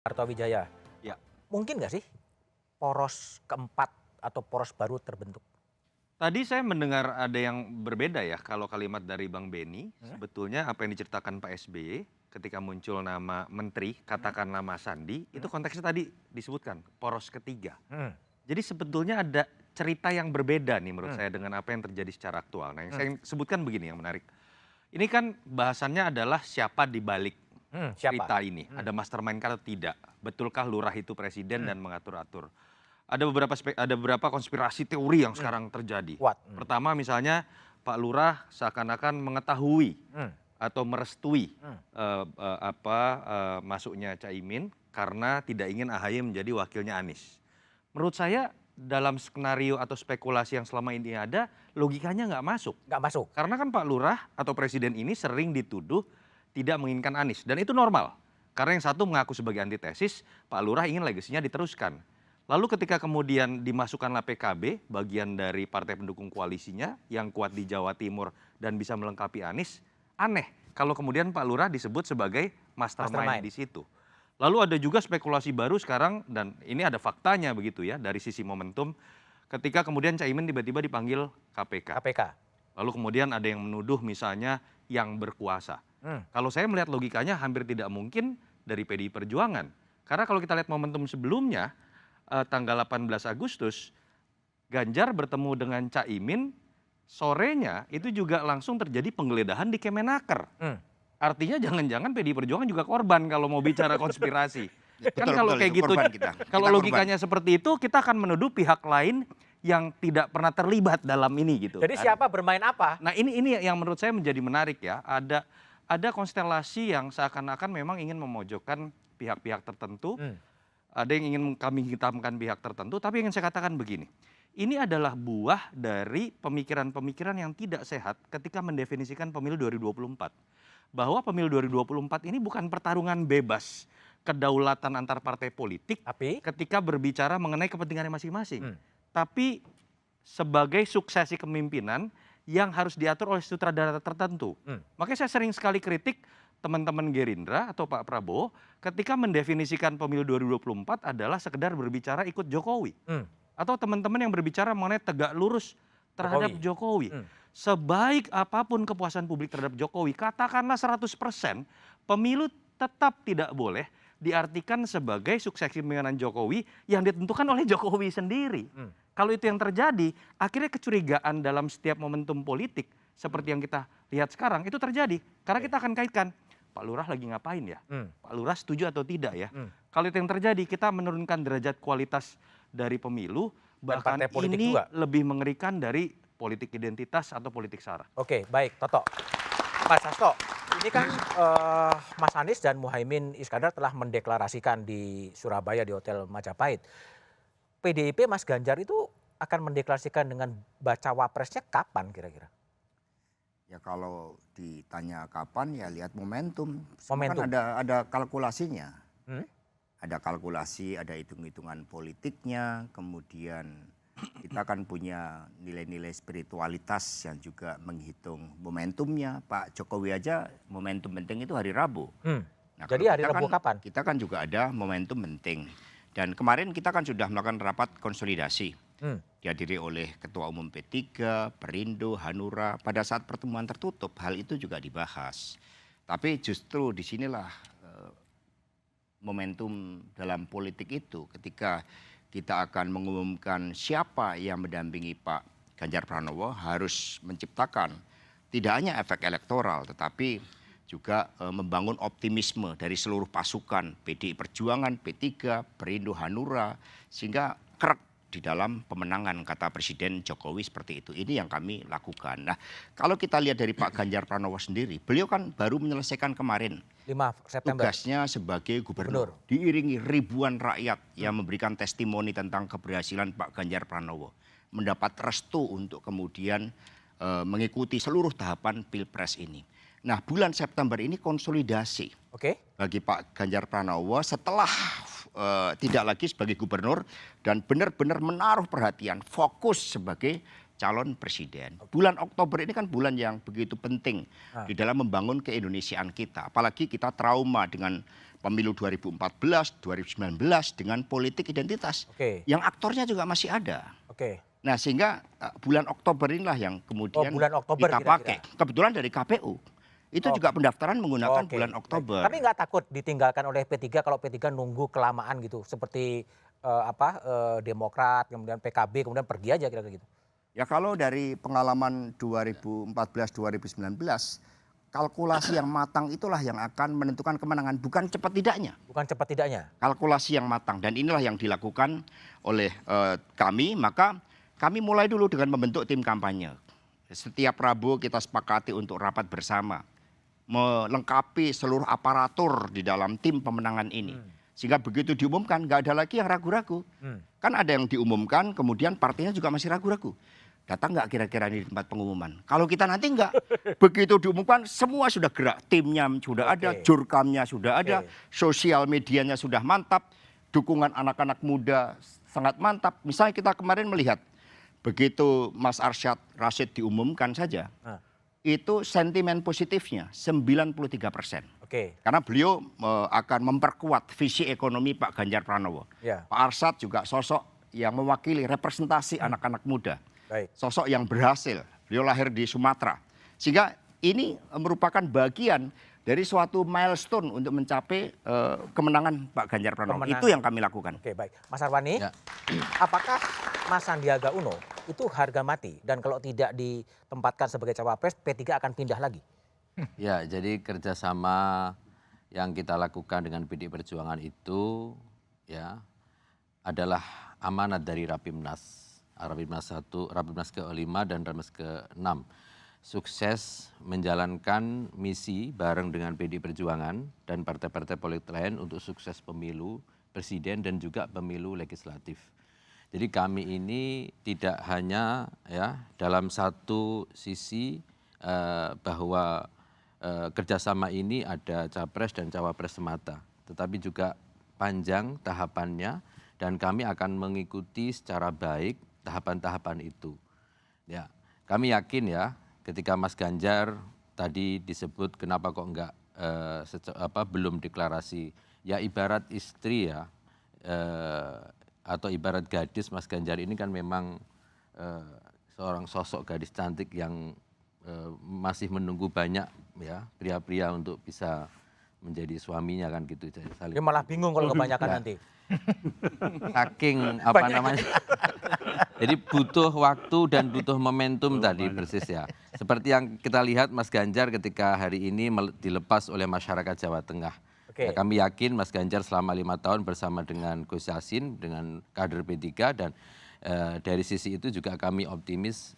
Kartowijaya. Ya. Mungkin nggak sih poros keempat atau poros baru terbentuk? Tadi saya mendengar ada yang berbeda ya kalau kalimat dari Bang Beni. Sebetulnya apa yang diceritakan Pak SBY ketika muncul nama menteri, katakanlah Mas Sandi, itu konteksnya tadi disebutkan poros ketiga. Jadi sebetulnya ada cerita yang berbeda nih menurut saya dengan apa yang terjadi secara aktual. Nah yang saya sebutkan begini yang menarik. Ini kan bahasannya adalah siapa di balik Siapa? cerita ini. Ada mastermind atau tidak? Betulkah lurah itu presiden dan mengatur-atur? Ada beberapa konspirasi teori yang sekarang terjadi. Kuat. Pertama misalnya Pak Lurah seakan-akan mengetahui atau merestui masuknya Caimin karena tidak ingin AHY menjadi wakilnya Anies. Menurut saya dalam skenario atau spekulasi yang selama ini ada, logikanya nggak masuk. Nggak masuk. Karena kan Pak Lurah atau presiden ini sering dituduh tidak menginginkan Anies. Dan itu normal. Karena yang satu mengaku sebagai antitesis, Pak Lurah ingin legasinya diteruskan. Lalu ketika kemudian dimasukkanlah PKB, bagian dari partai pendukung koalisinya yang kuat di Jawa Timur dan bisa melengkapi Anies, aneh kalau kemudian Pak Lurah disebut sebagai mastermind di situ. Lalu ada juga spekulasi baru sekarang dan ini ada faktanya begitu ya dari sisi momentum ketika kemudian Caimin tiba-tiba dipanggil KPK. Lalu kemudian ada yang menuduh misalnya yang berkuasa. Kalau saya melihat logikanya hampir tidak mungkin dari PDI Perjuangan. Karena kalau kita lihat momentum sebelumnya, tanggal 18 Agustus, Ganjar bertemu dengan Caimin, sorenya itu juga langsung terjadi penggeledahan di Kemenaker. Artinya jangan-jangan PDI Perjuangan juga korban kalau mau bicara konspirasi. Kan kalau kayak gitu, kalau logikanya seperti itu, kita akan menuduh pihak lain yang tidak pernah terlibat dalam ini gitu. Jadi siapa bermain apa? Nah ini yang menurut saya menjadi menarik ya. Ada konstelasi yang seakan-akan memang ingin memojokkan pihak-pihak tertentu. Ada yang ingin kami hitamkan pihak tertentu, tapi ingin saya katakan begini. Ini adalah buah dari pemikiran-pemikiran yang tidak sehat ketika mendefinisikan pemilu 2024. Bahwa pemilu 2024 ini bukan pertarungan bebas kedaulatan antar partai politik ketika berbicara mengenai kepentingannya masing-masing. Tapi sebagai suksesi kepemimpinan yang harus diatur oleh sutradara tertentu. Makanya saya sering sekali kritik teman-teman Gerindra atau Pak Prabowo ketika mendefinisikan pemilu 2024 adalah sekedar berbicara ikut Jokowi. Atau teman-teman yang berbicara mengenai tegak lurus terhadap Jokowi. Sebaik apapun kepuasan publik terhadap Jokowi, katakanlah 100%, pemilu tetap tidak boleh diartikan sebagai suksesi kepemimpinan Jokowi yang ditentukan oleh Jokowi sendiri. Kalau itu yang terjadi, akhirnya kecurigaan dalam setiap momentum politik seperti yang kita lihat sekarang itu terjadi. Karena kita akan kaitkan, Pak Lurah lagi ngapain ya? Pak Lurah setuju atau tidak ya? Kalau itu yang terjadi, kita menurunkan derajat kualitas dari pemilu, bahkan ini juga lebih mengerikan dari politik identitas atau politik sara. Oke, baik, Toto. Mas Hasto, ini kan Mas Anies dan Muhaimin Iskandar telah mendeklarasikan di Surabaya di Hotel Majapahit. PDIP Mas Ganjar itu akan mendeklarasikan dengan baca wapresnya kapan kira-kira? Ya kalau ditanya kapan ya lihat momentum. Kan ada kalkulasinya. Ada kalkulasi, ada hitung-hitungan politiknya, kemudian kita kan punya nilai-nilai spiritualitas yang juga menghitung momentumnya. Pak Jokowi aja momentum penting itu hari Rabu. Nah, jadi hari Rabu kapan? Kita kan juga ada momentum penting. Dan kemarin kita kan sudah melakukan rapat konsolidasi. Dihadiri oleh Ketua Umum P3, Perindo, Hanura. Pada saat pertemuan tertutup hal itu juga dibahas. Tapi justru disinilah momentum dalam politik itu ketika kita akan mengumumkan siapa yang mendampingi Pak Ganjar Pranowo harus menciptakan tidak hanya efek elektoral tetapi juga membangun optimisme dari seluruh pasukan PDI Perjuangan, P3, Perindo, Hanura sehingga kerek di dalam pemenangan kata Presiden Jokowi seperti itu. Ini yang kami lakukan. Nah, kalau kita lihat dari Pak Ganjar Pranowo sendiri, beliau kan baru menyelesaikan kemarin 5 September tugasnya sebagai gubernur. Diiringi ribuan rakyat yang memberikan testimoni tentang keberhasilan Pak Ganjar Pranowo. Mendapat restu untuk kemudian mengikuti seluruh tahapan Pilpres ini. Nah, bulan September ini konsolidasi bagi Pak Ganjar Pranowo setelah tidak lagi sebagai gubernur dan benar-benar menaruh perhatian fokus sebagai calon presiden. Bulan Oktober ini kan bulan yang begitu penting di dalam membangun keindonesiaan kita. Apalagi kita trauma dengan pemilu 2014, 2019 dengan politik identitas. Oke. Yang aktornya juga masih ada. Oke. Nah sehingga bulan Oktober inilah yang kemudian bulan Oktober kita kira-kira. pakai. Kebetulan dari KPU. Itu juga pendaftaran menggunakan Oke, bulan baik. Oktober. Tapi nggak takut ditinggalkan oleh P3 kalau P3 nunggu kelamaan gitu, seperti Demokrat, kemudian PKB, kemudian pergi aja kira-kira gitu. Ya kalau dari pengalaman 2014-2019, kalkulasi yang matang itulah yang akan menentukan kemenangan, bukan cepat tidaknya. Bukan cepat tidaknya. Kalkulasi yang matang, dan inilah yang dilakukan oleh kami, maka kami mulai dulu dengan membentuk tim kampanye. Setiap Rabu kita sepakati untuk rapat bersama, melengkapi seluruh aparatur di dalam tim pemenangan ini. Sehingga begitu diumumkan nggak ada lagi yang ragu-ragu. Kan ada yang diumumkan kemudian partainya juga masih ragu-ragu. Datang nggak kira-kira di tempat pengumuman? Kalau kita nanti nggak, begitu diumumkan semua sudah gerak. Timnya sudah ada, jurkamnya sudah ada, sosial medianya sudah mantap, dukungan anak-anak muda sangat mantap. Misalnya kita kemarin melihat, begitu Mas Arsyad Rashid diumumkan saja, itu sentimen positifnya 93%. Karena beliau akan memperkuat visi ekonomi Pak Ganjar Pranowo. Pak Arsyad juga sosok yang mewakili representasi anak-anak muda. Sosok yang berhasil, beliau lahir di Sumatera. Sehingga ini merupakan bagian dari suatu milestone untuk mencapai kemenangan Pak Ganjar Pranowo. Itu yang kami lakukan. Oke, baik. Mas Arwani, apakah Mas Sandiaga Uno itu harga mati? Dan kalau tidak ditempatkan sebagai cawapres, P3 akan pindah lagi? Ya, jadi kerjasama yang kita lakukan dengan PDI Perjuangan itu ya adalah amanat dari Rapimnas. Rapimnas 1, Rapimnas ke-5 dan Rapimnas ke-6. Sukses menjalankan misi bareng dengan PDI Perjuangan dan partai-partai politik lain untuk sukses pemilu presiden dan juga pemilu legislatif. Jadi kami ini tidak hanya ya dalam satu sisi bahwa kerjasama ini ada capres dan cawapres semata, tetapi juga panjang tahapannya dan kami akan mengikuti secara baik tahapan-tahapan itu. Ya, kami yakin ya ketika Mas Ganjar tadi disebut kenapa kok enggak belum deklarasi, ya ibarat istri ya atau ibarat gadis, Mas Ganjar ini kan memang seorang sosok gadis cantik yang masih menunggu banyak ya pria-pria untuk bisa menjadi suaminya kan gitu. Dia malah bingung kalau kebanyakan nanti. Saking apa namanya. Jadi butuh waktu dan butuh momentum tadi persis ya. Seperti yang kita lihat Mas Ganjar ketika hari ini dilepas oleh masyarakat Jawa Tengah. Ya, kami yakin Mas Ganjar selama 5 tahun bersama dengan Gus Yassin, dengan kader P3 dan dari sisi itu juga kami optimis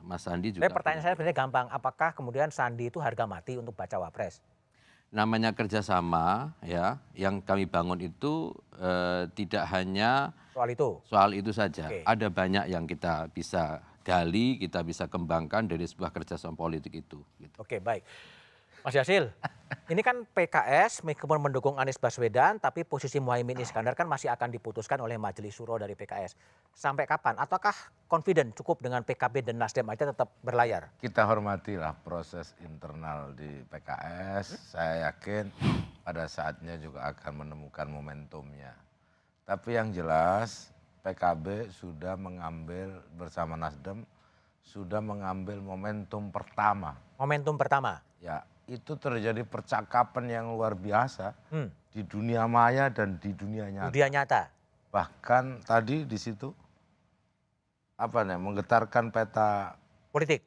Mas Sandi juga. Pertanyaan saya sebenarnya gampang, apakah kemudian Sandi itu harga mati untuk baca wapres? Namanya kerjasama ya, yang kami bangun itu tidak hanya soal itu saja. Ada banyak yang kita bisa gali, kita bisa kembangkan dari sebuah kerjasama politik itu. Gitu. Oke, baik. Mas Yasil, ini kan PKS meskipun mendukung Anies Baswedan, tapi posisi Muhaimin Iskandar kan masih akan diputuskan oleh Majelis Syuro dari PKS. Sampai kapan? Ataukah confident cukup dengan PKB dan Nasdem aja tetap berlayar? Kita hormatilah proses internal di PKS. Saya yakin pada saatnya juga akan menemukan momentumnya. Tapi yang jelas PKB sudah mengambil bersama Nasdem, sudah mengambil momentum pertama. Momentum pertama? Ya. Itu terjadi percakapan yang luar biasa di dunia maya dan di dunia nyata. Dunia nyata. Bahkan tadi di situ menggetarkan peta politik.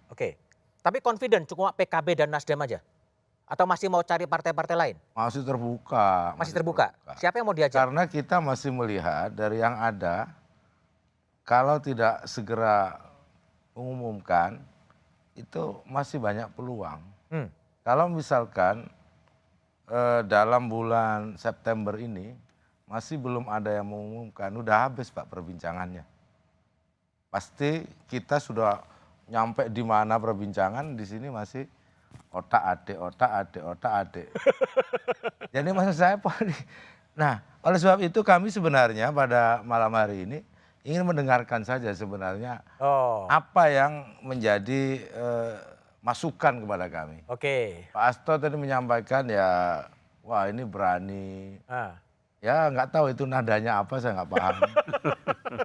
Oke. Tapi confident cukup PKB dan Nasdem aja? Atau masih mau cari partai-partai lain? Masih terbuka. Masih terbuka. Siapa yang mau diajak? Karena kita masih melihat dari yang ada, kalau tidak segera mengumumkan, itu masih banyak peluang. Kalau misalkan dalam bulan September ini masih belum ada yang mengumumkan, udah habis Pak perbincangannya. Pasti kita sudah nyampe di mana perbincangan, di sini masih otak-atik. Jadi maksud saya, nah oleh sebab itu kami sebenarnya pada malam hari ini ingin mendengarkan saja sebenarnya apa yang menjadi masukan kepada kami. Oke. Pak Hasto tadi menyampaikan ya wah ini berani. Ah, Ya nggak tahu itu nadanya apa, saya nggak paham.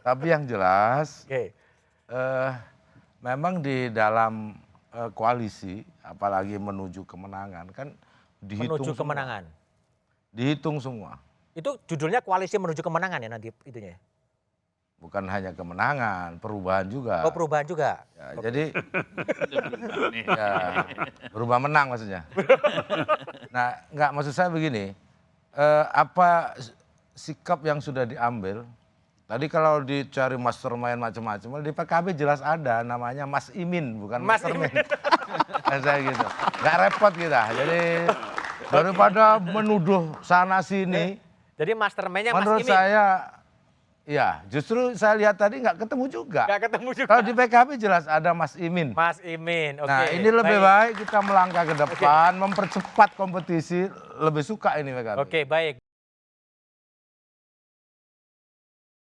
Tapi yang jelas, Oke. memang di dalam koalisi, apalagi menuju kemenangan, kan dihitung Menuju semua. kemenangan. Dihitung semua. Itu judulnya koalisi menuju kemenangan ya nanti itunya. Bukan hanya kemenangan, perubahan juga. Oh, perubahan juga. Ya, jadi ya, berubah menang maksudnya. Nah, nggak, maksud saya begini, apa sikap yang sudah diambil? Tadi kalau dicari mastermind macam-macam, di PKB jelas ada namanya Mas Imin, bukan Mas mastermind. Nah, saya gitu, nggak repot kita. Jadi daripada menuduh sana sini, Jadi mastermind-nya Mas menurut Imin. saya, ya justru saya lihat tadi nggak ketemu juga. Nggak ketemu juga. Kalau di PKB jelas ada Mas Imin. Mas Imin, oke. Nah, ini lebih baik kita melangkah ke depan, mempercepat kompetisi, lebih suka ini PKB. Oke, baik.